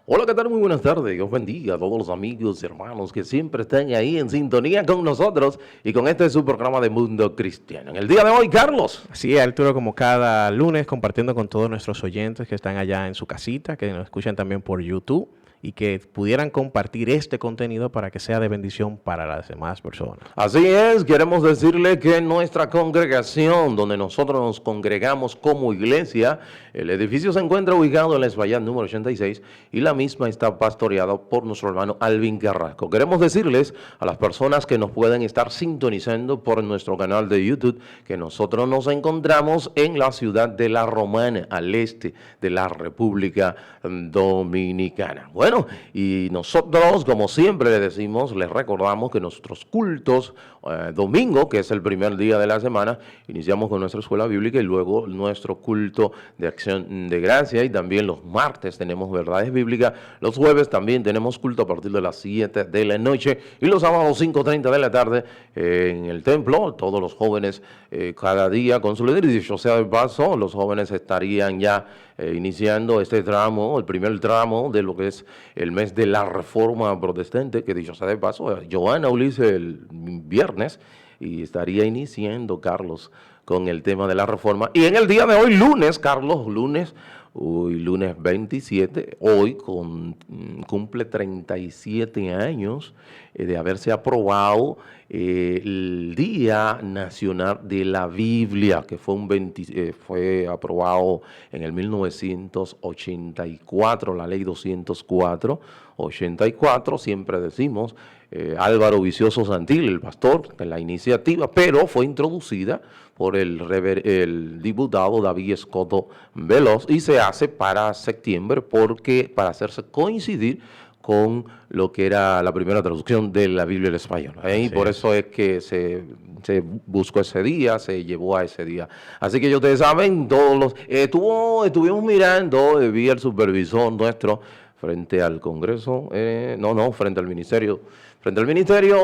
Hola, ¿qué tal? Muy buenas tardes. Dios bendiga a todos los amigos y hermanos que siempre están ahí en sintonía con nosotros y con este su programa de Mundo Cristiano. En el día de hoy, Carlos. Sí, Arturo, como cada lunes, compartiendo con todos nuestros oyentes que están allá en su casita, que nos escuchan también por YouTube y que pudieran compartir este contenido para que sea de bendición para las demás personas. Así es, queremos decirle que nuestra congregación, donde nosotros nos congregamos como iglesia, el edificio se encuentra ubicado en la Espaillat número 86 y la misma está pastoreada por nuestro hermano Alvin Carrasco. Queremos decirles a las personas que nos pueden estar sintonizando por nuestro canal de YouTube que nosotros nos encontramos en la ciudad de La Romana, al este de la República Dominicana. Bueno, y nosotros, como siempre le decimos, les recordamos que nuestros cultos, domingo, que es el primer día de la semana, iniciamos con nuestra escuela bíblica y luego nuestro culto de acción de gracia, y también los martes tenemos verdades bíblicas, los jueves también tenemos culto a partir de las 7 de la noche y los sábados 5:30 de la tarde en el templo. Todos los jóvenes cada día con su líder, y dicho sea de paso, los jóvenes estarían ya iniciando este tramo, el primer tramo de lo que es el mes de la Reforma Protestante, que dicho sea de paso, Joana Ulises el viernes, y estaría iniciando, Carlos, con el tema de la Reforma. Y en el día de hoy, lunes, Carlos, lunes 27, hoy cumple 37 años de haberse aprobado el Día Nacional de la Biblia, que fue aprobado en el 1984, la ley 204/84, siempre decimos, Álvaro Vicioso Santil, el pastor, en la iniciativa, pero fue introducida por el diputado David Escoto Veloz y se hace para septiembre para hacerse coincidir con lo que era la primera traducción de la Biblia al español. Y por eso es que se buscó ese día, se llevó a ese día. Así que ya ustedes saben, estuvimos mirando, vi el supervisor nuestro frente al Congreso, frente al Ministerio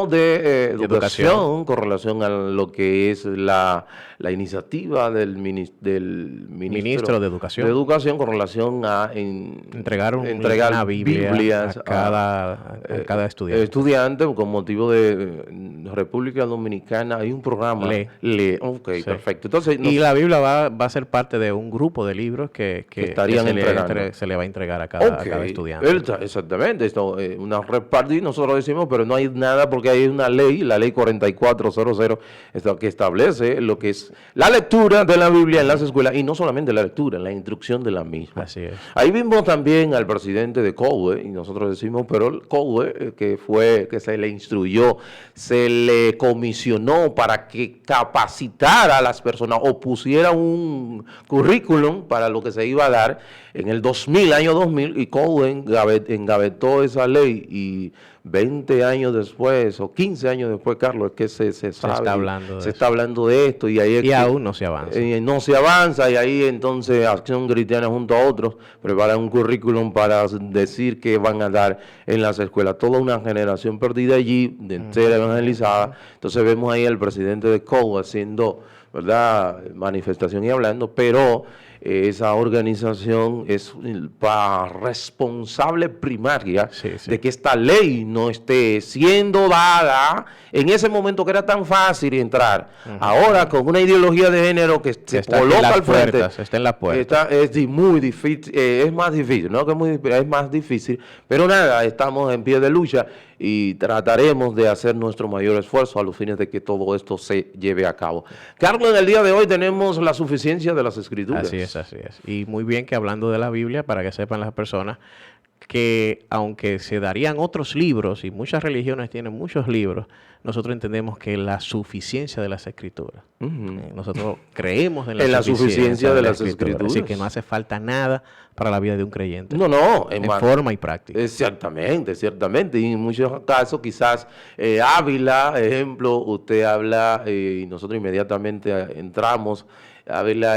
de Educación, con relación a lo que es la iniciativa del ministro de Educación con relación a entregar una Biblias a cada estudiante con motivo de República Dominicana. Hay un programa. Ok, sí. Perfecto. Entonces, y la Biblia va a ser parte de un grupo de libros que se le va a entregar a cada estudiante. Exactamente. Esto, una repartida, nosotros decimos, pero no hay nada porque hay una ley, la ley 4400, que establece lo que es la lectura de la Biblia en las escuelas, y no solamente la lectura, la instrucción de la misma. Así es. Ahí vimos también al presidente de COUE, y nosotros decimos, pero el COUE, que se le instruyó, se le comisionó para que capacitara a las personas o pusiera un currículum para lo que se iba a dar en el año 2000, y COUE engavetó esa ley, y 20 años después o 15 años después, Carlos, es que se está hablando de esto, y ahí aún no se avanza. No se avanza, y ahí entonces Acción Cristiana junto a otros preparan un currículum para decir que van a dar en las escuelas. Toda una generación perdida allí, de ser evangelizada. Entonces vemos ahí al presidente de COU haciendo, ¿verdad?, manifestación y hablando, pero esa organización es responsable primaria de que esta ley no esté siendo dada en ese momento que era tan fácil entrar. Ahora, con una ideología de género que se coloca al frente, está en la puerta. Es muy difícil, es más difícil, no que es más difícil, pero nada, estamos en pie de lucha y trataremos de hacer nuestro mayor esfuerzo a los fines de que todo esto se lleve a cabo. Carlos, en el día de hoy tenemos la suficiencia de las Escrituras. Así es. Y muy bien que hablando de la Biblia, para que sepan las personas que aunque se darían otros libros, y muchas religiones tienen muchos libros, nosotros entendemos que la suficiencia de las Escrituras. Nosotros creemos en la suficiencia de las Escrituras. Así que no hace falta nada para la vida de un creyente. En forma y práctica. Ciertamente. Y en muchos casos, quizás Ávila, ejemplo, usted habla y nosotros inmediatamente entramos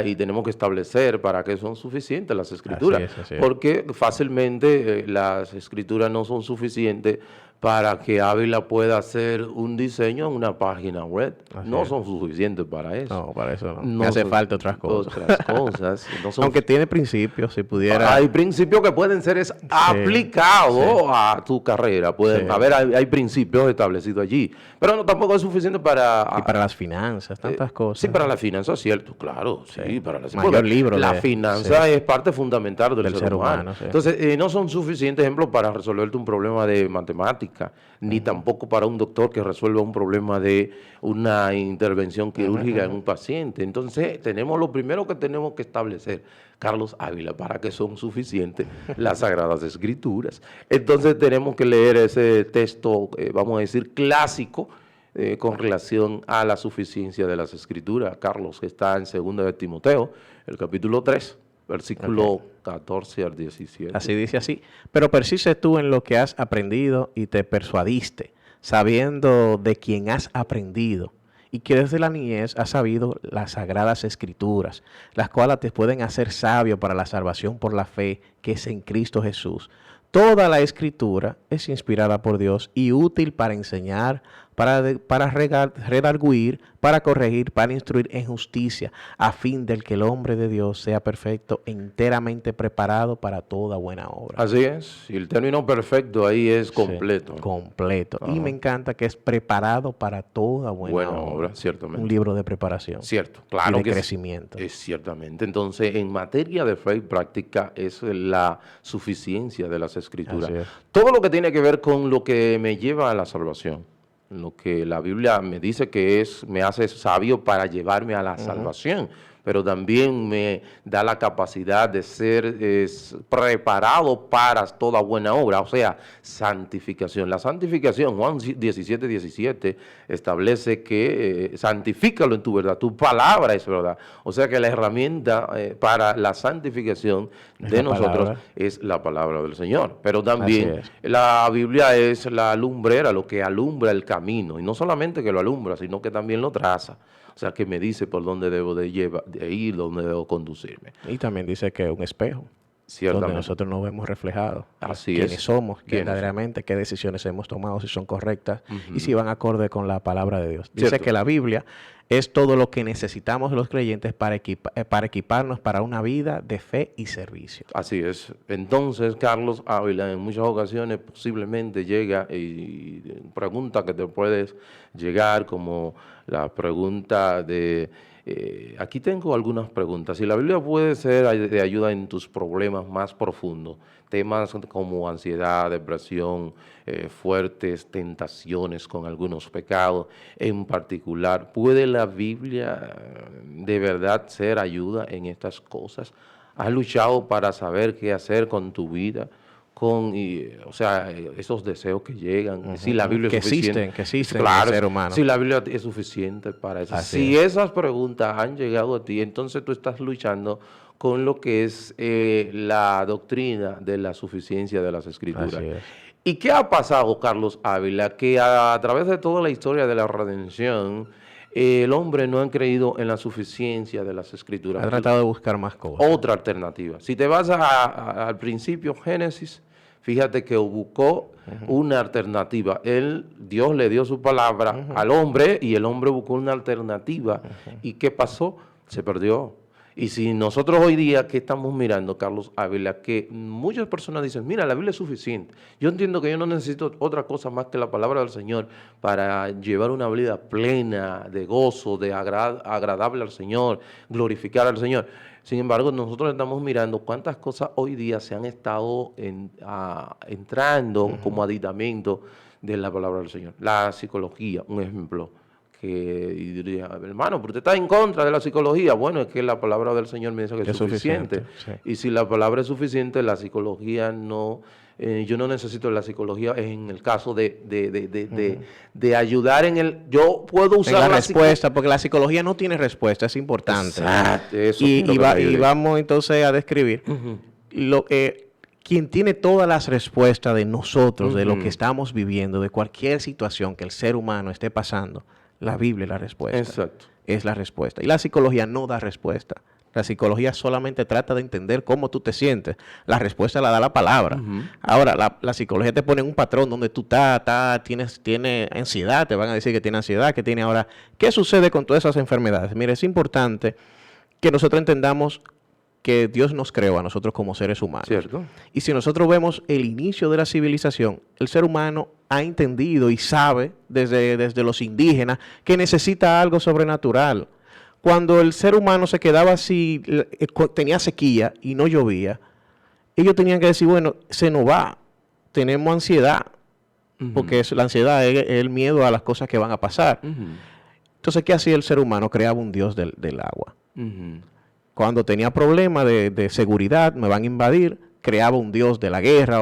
y tenemos que establecer para qué son suficientes las Escrituras. Así es. Porque fácilmente las Escrituras no son suficientes para que Ávila pueda hacer un diseño en una página web. Así No es. son suficientes para eso. No, para eso no. No Me hace son falta otras cosas. Otras cosas. No son- Aunque tiene principios, si pudiera. Hay principios que pueden ser aplicados a tu carrera. Pueden Sí. haber, hay principios establecidos allí. Pero no, tampoco es suficiente para... Y para las finanzas, tantas cosas. Sí, para la finanza, cierto, claro, sí, para la Mayor porque libro la de- finanza sí. es parte fundamental del ser humano. sí. Entonces, no son suficientes ejemplos para resolverte un problema de matemática, ni tampoco para un doctor que resuelva un problema de una intervención quirúrgica en un paciente. Entonces, tenemos lo primero que tenemos que establecer, Carlos Ávila, para que son suficientes las Sagradas Escrituras. Entonces, tenemos que leer ese texto, vamos a decir, clásico, con relación a la suficiencia de las Escrituras, Carlos, que está en 2 de Timoteo, el capítulo 3, versículo 14 al 17. Así dice así. Pero persiste tú en lo que has aprendido y te persuadiste, sabiendo de quién has aprendido, y que desde la niñez has sabido las sagradas escrituras, las cuales te pueden hacer sabio para la salvación por la fe que es en Cristo Jesús. Toda la escritura es inspirada por Dios y útil para enseñar, para redarguir, para corregir, para instruir en justicia, a fin del que el hombre de Dios sea perfecto, enteramente preparado para toda buena obra. Así es, y el término perfecto ahí es Sí, completo. completo. Y Ajá. me encanta que es preparado para toda buena obra. Ciertamente. Un libro de preparación. Cierto, Y claro de que crecimiento. es ciertamente. Entonces, en materia de fe y práctica es la suficiencia de las Escrituras. Así es. Todo lo que tiene que ver con lo que me lleva a la salvación, lo que la Biblia me dice que me hace sabio para llevarme a la salvación, pero también me da la capacidad de ser preparado para toda buena obra, o sea, santificación. La santificación, Juan 17:17, establece que santifícalo en tu verdad, tu palabra es verdad. O sea que la herramienta para la santificación de nosotros es la palabra del Señor. Pero también la Biblia es la lumbrera, lo que alumbra el camino, y no solamente que lo alumbra, sino que también lo traza. O sea, que me dice por dónde debo de ir, dónde debo conducirme. Y también dice que es un espejo, Ciertamente. donde nosotros nos vemos reflejados. Así quiénes es. somos, ¿Quiénes verdaderamente, qué decisiones hemos tomado, si son correctas y si van acorde con la palabra de Dios. Dice Cierto. que la Biblia es todo lo que necesitamos los creyentes para equiparnos para una vida de fe y servicio. Así es. Entonces, Carlos Ávila en muchas ocasiones posiblemente llega y pregunta que te puedes llegar, como la pregunta de... aquí tengo algunas preguntas. Si la Biblia puede ser de ayuda en tus problemas más profundos, temas como ansiedad, depresión, fuertes tentaciones con algunos pecados en particular, ¿puede la Biblia de verdad ser ayuda en estas cosas? ¿Has luchado para saber qué hacer con tu vida? O sea, esos deseos que llegan, si la Biblia es suficiente. Que existen Claro, en el ser humano. si la Biblia es suficiente para eso. Así Si esas preguntas han llegado a ti, entonces tú estás luchando con lo que es la doctrina de la suficiencia de las Escrituras. Así es. ¿Y qué ha pasado, Carlos Ávila? Que a través de toda la historia de la redención, el hombre no ha creído en la suficiencia de las Escrituras. Ha tratado de buscar más cosas. Otra alternativa. Si te vas al principio, Génesis, fíjate que buscó una alternativa. Dios le dio su palabra al hombre y el hombre buscó una alternativa. ¿Y qué pasó? Se perdió. Y si nosotros hoy día, ¿qué estamos mirando, Carlos Ávila? Que muchas personas dicen, mira, la Biblia es suficiente. Yo entiendo que yo no necesito otra cosa más que la palabra del Señor para llevar una vida plena, de gozo, de agradable al Señor, glorificar al Señor. Sin embargo, nosotros estamos mirando cuántas cosas hoy día se han estado entrando como aditamento de la palabra del Señor. La psicología, un ejemplo. Y diría, hermano, pero usted está en contra de la psicología. Bueno, es que la palabra del Señor me dice que es suficiente. Sí. Y si la palabra es suficiente, la psicología no... yo no necesito la psicología en el caso de ayudar en el... Yo puedo usar la respuesta, porque la psicología no tiene respuesta, es importante. Exacto, eso y vamos entonces a describir quien tiene todas las respuestas de nosotros, de lo que estamos viviendo, de cualquier situación que el ser humano esté pasando. La Biblia es la respuesta. Exacto. Es la respuesta. Y la psicología no da respuesta. La psicología solamente trata de entender cómo tú te sientes. La respuesta la da la palabra. Ahora, la psicología te pone en un patrón donde tú tienes ansiedad, te van a decir que tiene ansiedad, que tiene ahora. ¿Qué sucede con todas esas enfermedades? Mire, es importante que nosotros entendamos que Dios nos creó a nosotros como seres humanos. Cierto. Y si nosotros vemos el inicio de la civilización, el ser humano ha entendido y sabe desde los indígenas que necesita algo sobrenatural. Cuando el ser humano se quedaba así, tenía sequía y no llovía, ellos tenían que decir, bueno, se nos va, tenemos ansiedad, porque la ansiedad es el miedo a las cosas que van a pasar. Entonces, ¿qué hacía el ser humano? Creaba un dios del agua. Cuando tenía problemas de seguridad, me van a invadir, creaba un dios de la guerra,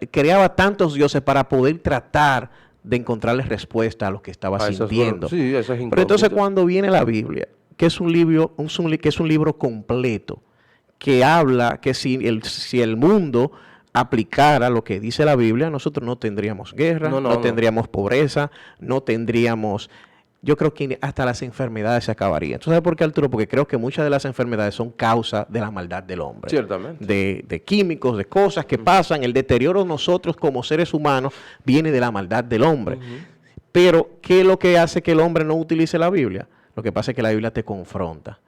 creaba tantos dioses para poder tratar de encontrarle respuesta a lo que estaba sintiendo. Sí, eso es Pero entonces cuando viene la Biblia, que es un libro completo, que habla que si el mundo aplicara lo que dice la Biblia, nosotros no tendríamos guerra, no tendríamos pobreza, no tendríamos... Yo creo que hasta las enfermedades se acabarían. ¿Tú sabes por qué, Arturo? Porque creo que muchas de las enfermedades son causa de la maldad del hombre. Ciertamente. De químicos, de cosas que pasan. El deterioro de nosotros como seres humanos viene de la maldad del hombre. Pero, ¿qué es lo que hace que el hombre no utilice la Biblia? Lo que pasa es que la Biblia te confronta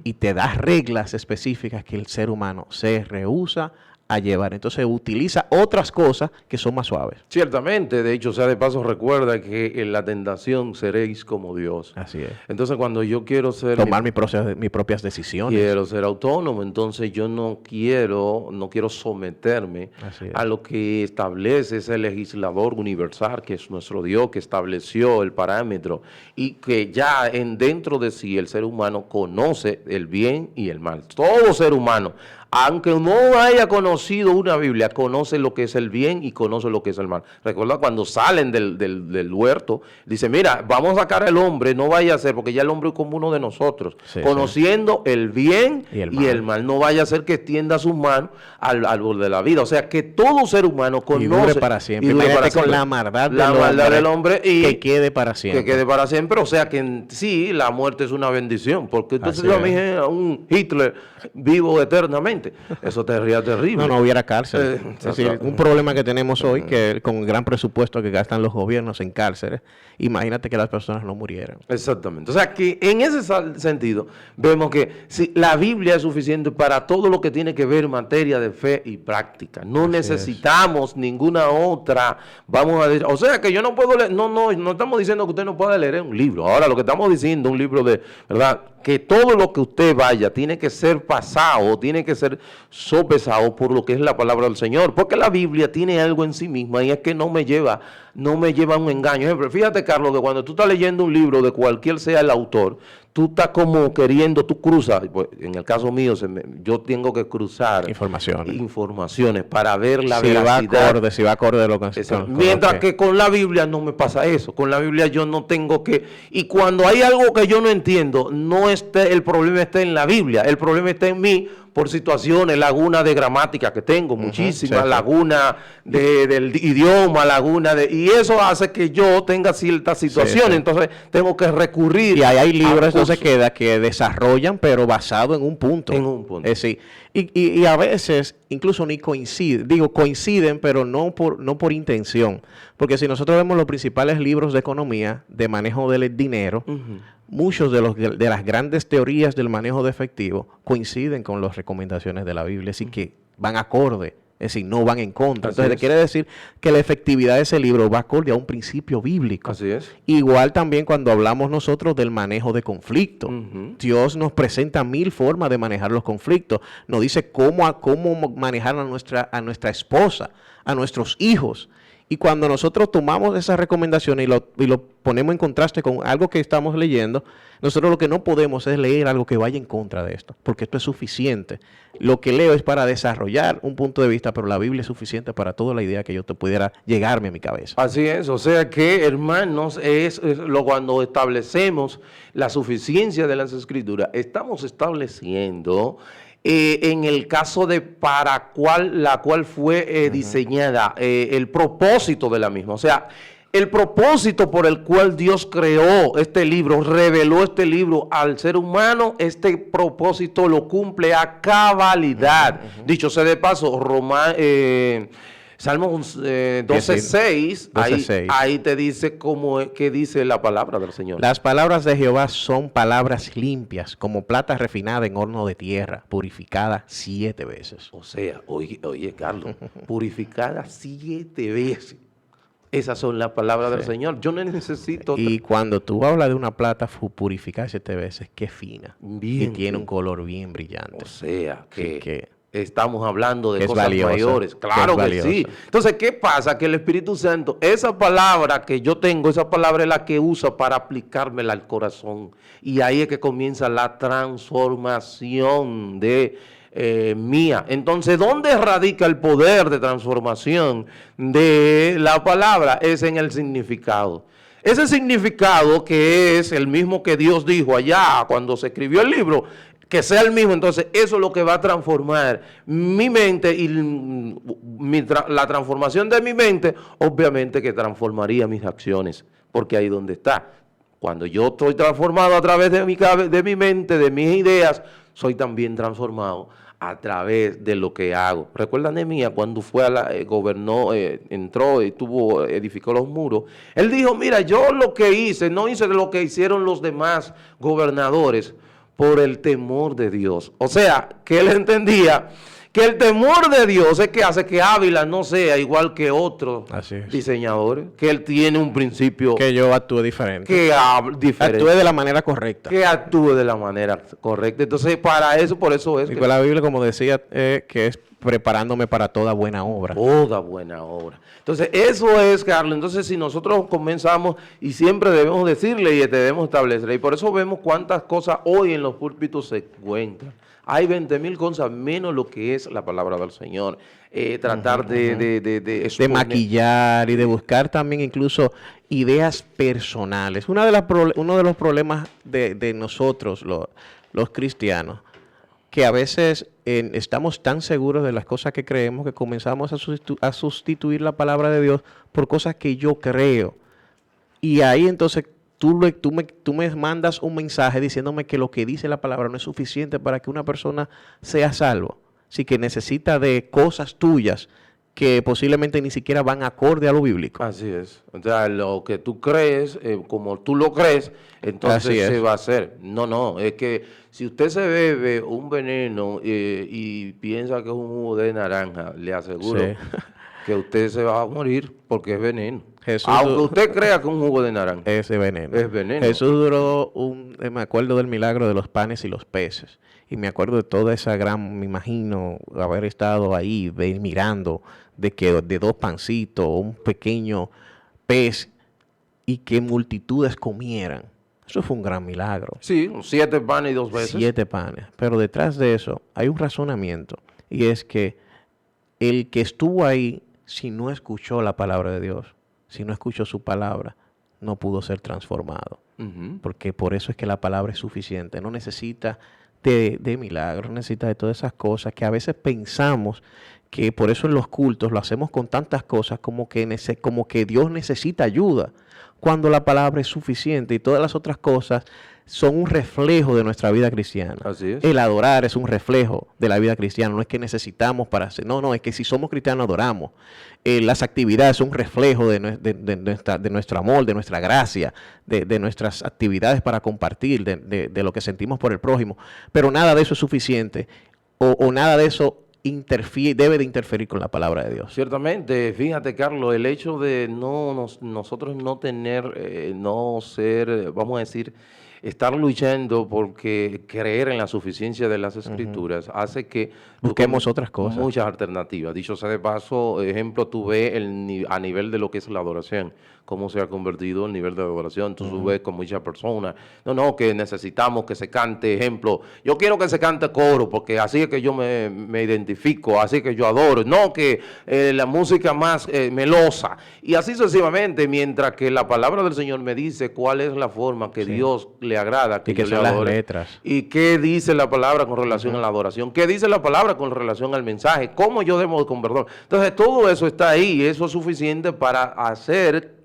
y te da reglas específicas que el ser humano se rehúsa a llevar. Entonces utiliza otras cosas que son más suaves. Ciertamente, de hecho, sea de paso, recuerda que en la tentación seréis como Dios. Así es. Entonces, cuando yo quiero tomar mis propias decisiones. Quiero ser autónomo, entonces yo no quiero someterme a lo que establece ese legislador universal, que es nuestro Dios, que estableció el parámetro y que ya dentro de sí el ser humano conoce el bien y el mal. Todo ser humano, aunque no haya conocido una Biblia, conoce lo que es el bien y conoce lo que es el mal. Recuerda cuando salen del huerto, dice, mira, vamos a sacar al hombre, no vaya a ser, porque ya el hombre es como uno de nosotros, conociendo el bien y el mal. No vaya a ser que extienda sus manos al árbol de la vida. O sea, que todo ser humano conoce. Y dure para siempre. Imagínate con la maldad del hombre y que quede para siempre. Que quede para siempre. O sea, que en sí la muerte es una bendición, porque entonces yo dije a un Hitler vivo eternamente. Eso sería terrible. No hubiera cárcel. Es decir, un problema que tenemos hoy, que con el gran presupuesto que gastan los gobiernos en cárceles, imagínate que las personas no murieran. Exactamente. O sea, que en ese sentido, vemos que si la Biblia es suficiente para todo lo que tiene que ver en materia de fe y práctica. No necesitamos ninguna otra. Vamos a decir, o sea, que yo no puedo leer, no estamos diciendo que usted no pueda leer un libro. Ahora, lo que estamos diciendo, un libro de, ¿verdad?, que todo lo que usted vaya tiene que ser pasado, tiene que ser sopesado por lo que es la palabra del Señor, porque la Biblia tiene algo en sí misma y es que no me lleva a un engaño. Ejemplo, fíjate, Carlos, que cuando tú estás leyendo un libro de cualquier sea el autor, tú estás como queriendo, tú cruzas, pues, en el caso mío, yo tengo que cruzar informaciones para ver la veracidad. Si va acorde de lo que... Mientras que con la Biblia no me pasa eso. Con la Biblia yo no tengo que... Y cuando hay algo que yo no entiendo, el problema está en la Biblia, el problema está en mí, por situaciones, lagunas de gramática que tengo, muchísimas, lagunas del idioma, y eso hace que yo tenga ciertas situaciones, entonces tengo que recurrir. Y hay libros, entonces, que desarrollan, pero basado en un punto. Y a veces incluso ni coinciden, pero no por intención. Porque si nosotros vemos los principales libros de economía, de manejo del dinero, muchos de las grandes teorías del manejo de efectivo coinciden con las recomendaciones de la Biblia, así que van acorde, es decir, no van en contra. Entonces, quiere decir que la efectividad de ese libro va acorde a un principio bíblico. Así es. Igual también cuando hablamos nosotros del manejo de conflictos. Dios nos presenta 1000 formas de manejar los conflictos. Nos dice cómo manejar a nuestra esposa, a nuestros hijos. Y cuando nosotros tomamos esas recomendaciones y lo ponemos en contraste con algo que estamos leyendo, nosotros lo que no podemos es leer algo que vaya en contra de esto, porque esto es suficiente. Lo que leo es para desarrollar un punto de vista, pero la Biblia es suficiente para toda la idea que yo te pudiera llegarme a mi cabeza. Así es, o sea que, hermanos, cuando establecemos la suficiencia de las Escrituras, estamos estableciendo... en el caso de la cual fue diseñada, el propósito de la misma. O sea, el propósito por el cual Dios creó este libro, reveló este libro al ser humano, este propósito lo cumple a cabalidad. Dicho sea de paso, Salmos 12:6, ahí te dice qué dice la palabra del Señor. Las palabras de Jehová son palabras limpias, como plata refinada en horno de tierra, purificada 7 veces. O sea, oye Carlos, purificada 7 veces. Esas son las palabras del Señor. Yo no necesito... Y cuando tú hablas de una plata purificada 7 veces, qué fina. Bien, y tiene un color bien brillante. O sea, que que estamos hablando de cosas valiosa, mayores. Claro que sí. Entonces, ¿qué pasa? Que el Espíritu Santo, esa palabra que yo tengo, esa palabra es la que usa para aplicármela al corazón. Y ahí es que comienza la transformación de... mía. Entonces, ¿dónde radica el poder de transformación de la palabra? Es en el significado. Ese significado que es el mismo que Dios dijo allá cuando se escribió el libro, que sea el mismo. Entonces, eso es lo que va a transformar mi mente y la transformación de mi mente, obviamente que transformaría mis acciones, porque ahí donde está. Cuando yo estoy transformado a través de mi mente, de mis ideas, soy también transformado a través de lo que hago. Recuerda Nehemías cuando fue gobernó, entró y edificó los muros. Él dijo, mira, yo lo que hice, no hice lo que hicieron los demás gobernadores por el temor de Dios. O sea, que él entendía que el temor de Dios es que hace que Ávila no sea igual que otros diseñadores, que él tiene un principio... Que yo actúe diferente. Que actúe de la manera correcta. Que actúe de la manera correcta. Entonces, para eso, por eso es y que... la Biblia, como decía, que es preparándome para toda buena obra. Toda buena obra. Entonces, eso es, Carlos. Entonces, si nosotros comenzamos, y siempre debemos decirle y debemos establecer, y por eso vemos cuántas cosas hoy en los púlpitos se encuentran. Hay 20,000 cosas menos lo que es la palabra del Señor. Tratar de maquillar y de buscar también incluso ideas personales. Uno de los problemas de nosotros, los cristianos, que a veces estamos tan seguros de las cosas que creemos que comenzamos a sustituir la palabra de Dios por cosas que yo creo. Y ahí entonces... Tú me mandas un mensaje diciéndome que lo que dice la palabra no es suficiente para que una persona sea salvo. Así que necesita de cosas tuyas que posiblemente ni siquiera van acorde a lo bíblico. Así es. O sea, lo que tú crees, como tú lo crees, entonces se va a hacer. No, es que si usted se bebe un veneno y piensa que es un jugo de naranja, le aseguro que usted se va a morir porque es veneno. Aunque usted crea que es un jugo de naranja. Es veneno. Es veneno. Jesús duró me acuerdo del milagro de los panes y los peces. Y me acuerdo de toda esa me imagino haber estado ahí mirando de 2 pancitos, un pequeño pez y que multitudes comieran. Eso fue un gran milagro. Sí, 7 panes y 2 peces. 7 panes. Pero detrás de eso hay un razonamiento. Y es que el que estuvo ahí, si no escuchó la palabra de Dios, si no escuchó su palabra, no pudo ser transformado. Porque por eso es que la palabra es suficiente. No necesita de milagros, necesita de todas esas cosas que a veces pensamos que por eso en los cultos lo hacemos con tantas cosas como que Dios necesita ayuda, cuando la palabra es suficiente y todas las otras cosas son un reflejo de nuestra vida cristiana. Así es. El adorar es un reflejo de la vida cristiana, no es que necesitamos para hacer, no, es que si somos cristianos adoramos. Las actividades son un reflejo de nuestro amor, de nuestra gracia, de nuestras actividades para compartir, de lo que sentimos por el prójimo, pero nada de eso es suficiente o nada de eso debe de interferir con la palabra de Dios. Ciertamente, fíjate, Carlos, el hecho de nosotros no tener, no ser, vamos a decir, estar luchando porque creer en la suficiencia de las Escrituras hace que busquemos otras cosas. Muchas alternativas. Dicho sea de paso, ejemplo, tú ves a nivel de lo que es la adoración, cómo se ha convertido el nivel de adoración. Tú ves con muchas personas, que necesitamos que se cante, ejemplo, yo quiero que se cante coro, porque así es que yo me identifico, así es que yo adoro, no que la música más melosa, y así sucesivamente, mientras que la palabra del Señor me dice cuál es la forma que Dios le agrada que y que yo son le adore. Las letras. Y qué dice la palabra con relación a la adoración, qué dice la palabra con relación al mensaje, cómo yo debo con perdón. Entonces todo eso está ahí y eso es suficiente para hacer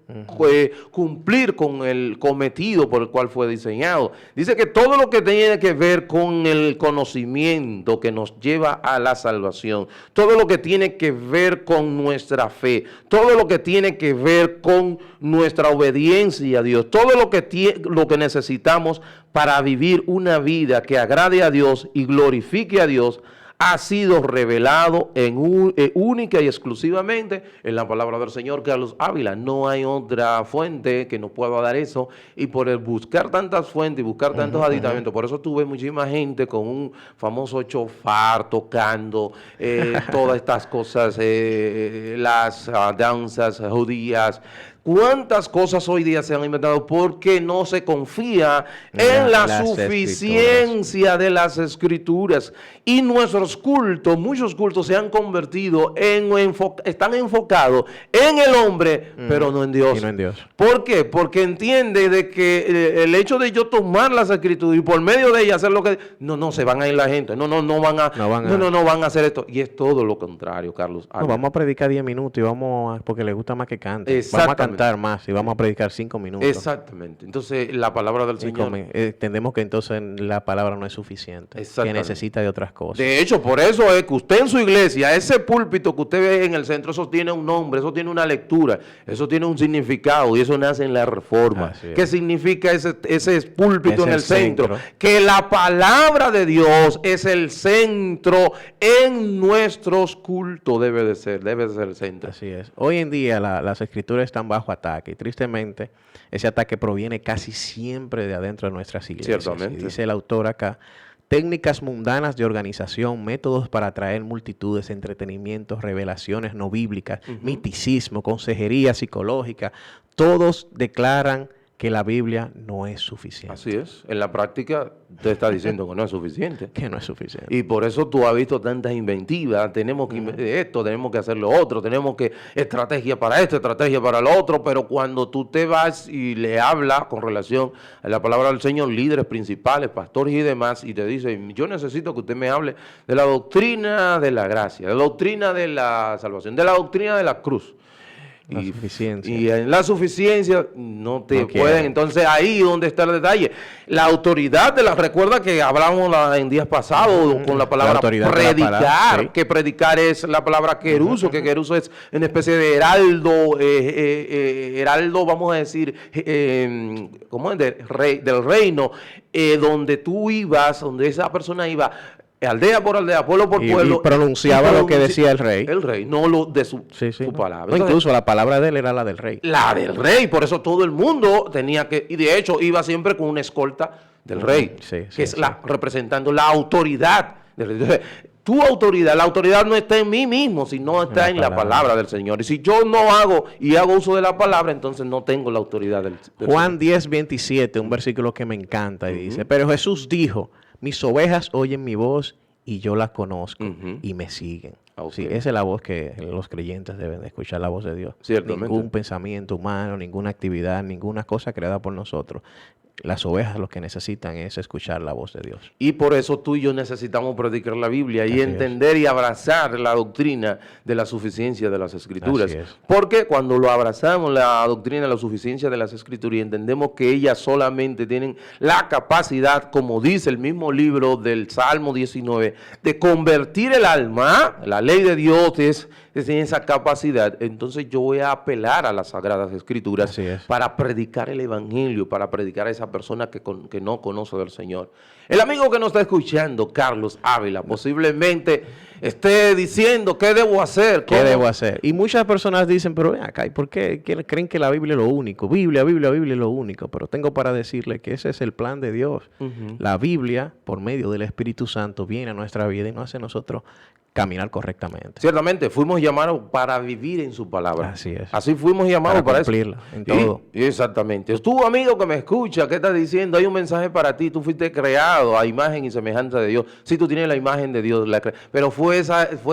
cumplir con el cometido por el cual fue diseñado. Dice que todo lo que tiene que ver con el conocimiento que nos lleva a la salvación, todo lo que tiene que ver con nuestra fe, todo lo que tiene que ver con nuestra obediencia a Dios, todo lo que necesitamos para vivir una vida que agrade a Dios y glorifique a Dios, ha sido revelado única y exclusivamente en la palabra del Señor Carlos Ávila. No hay otra fuente que nos pueda dar eso, y por el buscar tantas fuentes y buscar tantos aditamentos, por eso tuve muchísima gente con un famoso chofar tocando todas estas cosas, las danzas judías. ¿Cuántas cosas hoy día se han inventado porque no se confía en la suficiencia de las Escrituras? Y nuestros cultos, muchos cultos se han convertido están enfocados en el hombre, pero no en Dios. Y no en Dios. ¿Por qué? Porque entiende de que el hecho de yo tomar las Escrituras y por medio de ellas hacer lo que... No se van a ir la gente. No van a hacer esto. Y es todo lo contrario, Carlos. No, vamos a predicar 10 minutos y porque le gusta más que cante. Vamos a cantar más y vamos a predicar 5 minutos. Exactamente. Entonces, la palabra del Señor... entendemos que entonces la palabra no es suficiente, que necesita de otras cosas. De hecho, por eso es que usted en su iglesia, ese púlpito que usted ve en el centro, eso tiene un nombre, eso tiene una lectura, eso tiene un significado, y eso nace en la Reforma. ¿Qué significa ese púlpito en el centro? Que la palabra de Dios es el centro en nuestros cultos, debe de ser el centro. Así es. Hoy en día las Escrituras están bajo ataque, y tristemente ese ataque proviene casi siempre de adentro de nuestras iglesias. Ciertamente. Y dice el autor acá: técnicas mundanas de organización, métodos para atraer multitudes, entretenimientos, revelaciones no bíblicas, miticismo, consejería psicológica, todos declaran que la Biblia no es suficiente. Así es. En la práctica te está diciendo que no es suficiente. Que no es suficiente. Y por eso tú has visto tantas inventivas. Tenemos que esto, tenemos que hacer lo otro, tenemos que estrategia para esto, estrategia para lo otro. Pero cuando tú te vas y le hablas con relación a la palabra del Señor, líderes principales, pastores y demás, y te dicen: yo necesito que usted me hable de la doctrina de la gracia, de la doctrina de la salvación, de la doctrina de la cruz. Y en la suficiencia no pueden. Entonces ahí donde está el detalle. La autoridad recuerda que hablamos en días pasados con la palabra predicar, que predicar es la palabra queruso, que queruso es una especie de heraldo, vamos a decir, ¿cómo es? Del reino, donde tú ibas, donde esa persona iba, aldea por aldea, pueblo por pueblo. Y pronunciaba lo que decía el rey. El rey, no lo de su palabra. No, entonces, incluso la palabra de él era la del rey. La del rey, por eso todo el mundo tenía que, y de hecho iba siempre con una escolta del rey, que es representando la autoridad del rey. Tu autoridad, la autoridad no está en mí mismo, sino está en la palabra del Señor. Y si yo no hago uso de la palabra, entonces no tengo la autoridad del Juan 10:27, un versículo que me encanta, y dice: pero Jesús dijo: mis ovejas oyen mi voz y yo las conozco y me siguen. Sí, esa es la voz que los creyentes deben de escuchar, la voz de Dios. Ciertamente. Ningún pensamiento humano, ninguna actividad, ninguna cosa creada por nosotros. Las ovejas lo que necesitan es escuchar la voz de Dios. Y por eso tú y yo necesitamos predicar la Biblia y entender y abrazar la doctrina de la suficiencia de las Escrituras. Porque cuando lo abrazamos, la doctrina de la suficiencia de las Escrituras, y entendemos que ellas solamente tienen la capacidad, como dice el mismo libro del Salmo 19, de convertir el alma. La ley de Dios tiene esa capacidad. Entonces yo voy a apelar a las Sagradas Escrituras para predicar el Evangelio, para predicar a esa persona que no conoce del Señor. El amigo que nos está escuchando, Carlos Ávila, posiblemente esté diciendo: ¿qué debo hacer? ¿Qué debo hacer? Y muchas personas dicen: pero ven acá, ¿y por qué creen que la Biblia es lo único? Biblia es lo único. Pero tengo para decirle que ese es el plan de Dios. La Biblia, por medio del Espíritu Santo, viene a nuestra vida y nos hace a nosotros caminar correctamente. Ciertamente, fuimos llamados para vivir en su palabra. Así es. Así fuimos llamados para cumplirla en todo. Exactamente. Tú, amigo que me escucha, ¿qué estás diciendo? Hay un mensaje para ti. Tú fuiste creado a imagen y semejanza de Dios. Sí, tú tienes la imagen de Dios, pero fue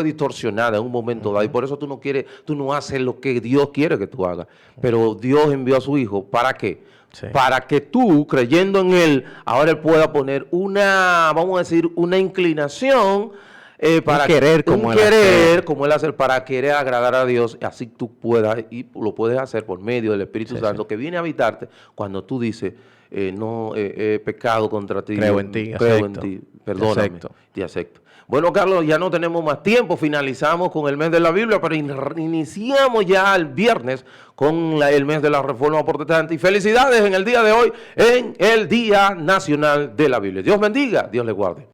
distorsionada en un momento dado. Y por eso tú no haces lo que Dios quiere que tú hagas. Pero Dios envió a su Hijo. ¿Para qué? Para que tú, creyendo en Él, ahora Él pueda poner una inclinación para un querer como un Él hacer. querer como Él hacer para querer agradar a Dios, así tú puedas, y lo puedes hacer por medio del Espíritu Sí, Santo sí. que viene a habitarte cuando tú dices, no he pecado contra ti, Creo en ti, creo en acepto, ti, te perdóname, acepto. te acepto. Bueno, Carlos, ya no tenemos más tiempo, finalizamos con el mes de la Biblia, pero iniciamos ya el viernes con el mes de la Reforma Protestante. Y felicidades en el día de hoy, en el Día Nacional de la Biblia. Dios bendiga, Dios le guarde.